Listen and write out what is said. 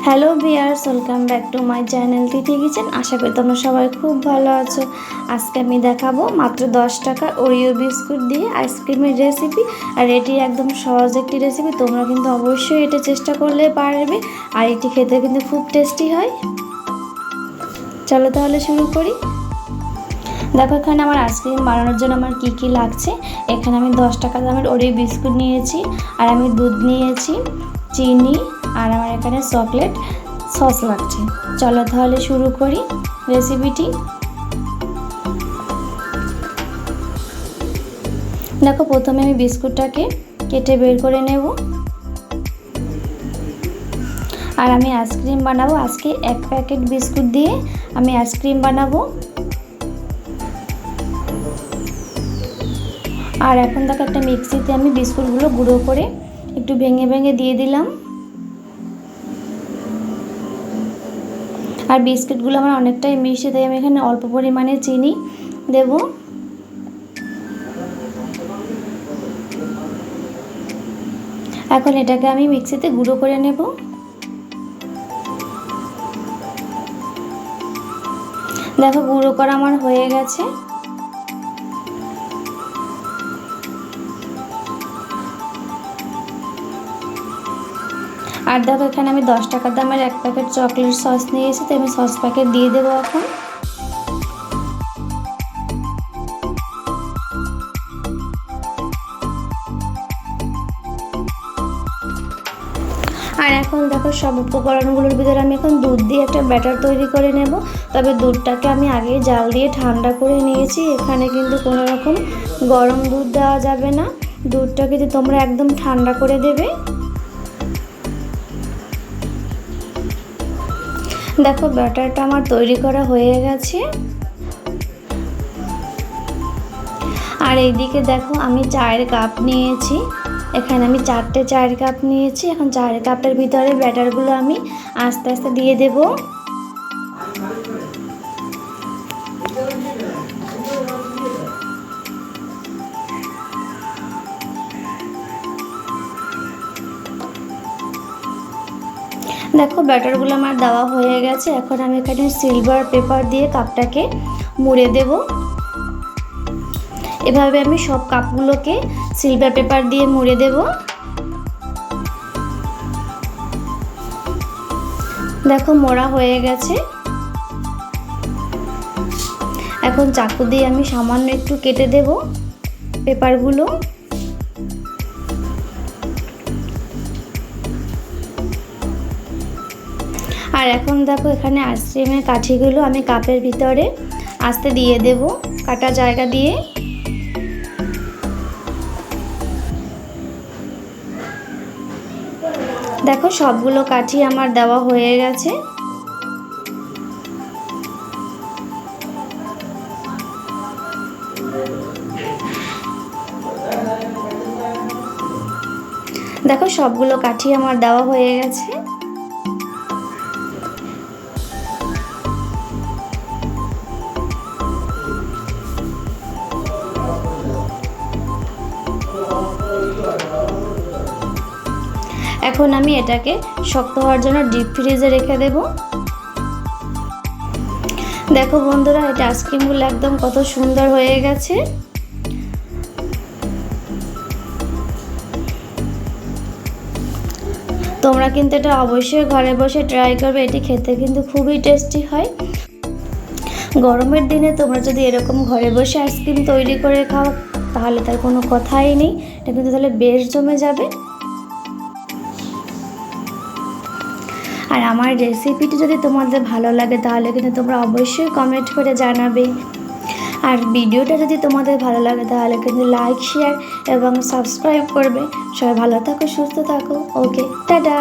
Hello viewers, welcome back to my channel Tithi kitchen. আশা করি তোমরা সবাই খুব ভালো আছো। আজকে আমি দেখাবো মাত্র 10 টাকার ওরিও বিস্কুট দিয়ে আইসক্রিমের রেসিপি। আর এটি একদম সহজ একটি রেসিপি, তোমরা কিন্তু অবশ্যই এটা চেষ্টা করলে পারবে। আর এটি খেতে কিন্তু খুব টেস্টি হয়। চলো তাহলে শুরু করি। দেখো এখানে আমার আইসক্রিম বানানোর জন্য আমার কি কি লাগছে। এখানে আমি 10 টাকা দামের ওরিও বিস্কুট নিয়েছি, আর আমি দুধ নিয়েছি, চিনি, আর আমার এখানে চকলেট সস লাগছে। চলো তাহলে শুরু করি রেসিপিটি। দেখো প্রথমে আমি বিস্কুটটাকে কেটে বের করে নেব। আর আমি আইসক্রিম বানাবো। আজকে 1 প্যাকেট বিস্কুট দিয়ে আমি আইসক্রিম বানাবো। আর এখন দেখো একটা মিক্সিতে আমি বিস্কুটগুলো গুঁড়ো করে একটু ভেঙে ভেঙে দিয়ে দিলাম। আর বিস্কুটগুলো আমার অনেকটাই মিষ্টি, তাই আমি এখানে অল্প পরিমাণে চিনি দেব। এখন এটাকে আমি মিক্সিতে গুঁড়ো করে নেব। দেখো গুঁড়ো করা আমার হয়ে গেছে। আর দেখো এখানে আমি 10 টাকা দামের 1 প্যাকেট চকলেট সস নিয়েছি, তো আমি সস প্যাকেট দিয়ে দেবো এখন। আর এখন দেখো সব উপকরণগুলোর ভিতরে আমি এখন দুধ দিয়ে একটা ব্যাটার তৈরি করে নেব। তবে দুধটাকে আমি আগে জাল দিয়ে ঠান্ডা করে নিয়েছি। এখানে কিন্তু কোনো রকম গরম দুধ দেওয়া যাবে না, দুধটা কিন্তু তোমরা একদম ঠান্ডা করে দেবে। দেখো ব্যাটারটা আমার তৈরি করা হয়ে গেছে। আর এইদিকে দেখো আমি চায়ের কাপ নিয়েছি। এখানে আমি 4টে চায়ের কাপ নিয়েছি। এখন চায়ের কাপের ভিতরে ব্যাটারগুলো আমি আস্তে আস্তে দিয়ে দেব। দেখো ব্যাটারগুলো আমার দেওয়া হয়ে গেছে। এখন আমি এখানে সিলভার পেপার দিয়ে কাপটাকে মুড়ে দেব। এভাবে আমি সব কাপগুলোকে সিলভার পেপার দিয়ে মুড়ে দেব। দেখো মোড়া হয়ে গেছে। এখন চাকু দিয়ে আমি সামান্য একটু কেটে দেব পেপারগুলো। আর এখন দেখো এখানে আইসক্রিমের কাঠিগুলো আমি কাপের ভিতরে আস্তে দিয়ে দেব কাটা জায়গা দিয়ে। দেখো সবগুলো কাঠি আমার দেওয়া হয়ে গেছে। দেখো সবগুলো কাঠি আমার দেওয়া হয়ে গেছে। এখন আমি এটাকে শক্ত হওয়ার জন্য ডিপ ফ্রিজে রেখে দেব। দেখো বন্ধুরা, এটা আইসক্রিমগুলো একদম কত সুন্দর হয়ে গেছে। তোমরা কিন্তু এটা অবশ্যই ঘরে বসে ট্রাই করবে। এটি খেতে কিন্তু খুবই টেস্টি হয়। গরমের দিনে তোমরা যদি এরকম ঘরে বসে আইসক্রিম তৈরি করে খাও তাহলে তার কোনো কথাই নেই, এটা কিন্তু তাহলে বেশ জমে যাবে। আর আমার রেসিপিটি যদি তোমাদের ভালো লাগে তাহলে কিন্তু তোমরা অবশ্যই কমেন্ট করে জানাবে। আর ভিডিওটা যদি তোমাদের ভালো লাগে তাহলে কিন্তু লাইক, শেয়ার এবং সাবস্ক্রাইব করবে। সবাই ভালো থাকো, সুস্থ থাকো। ওকে, টাটা।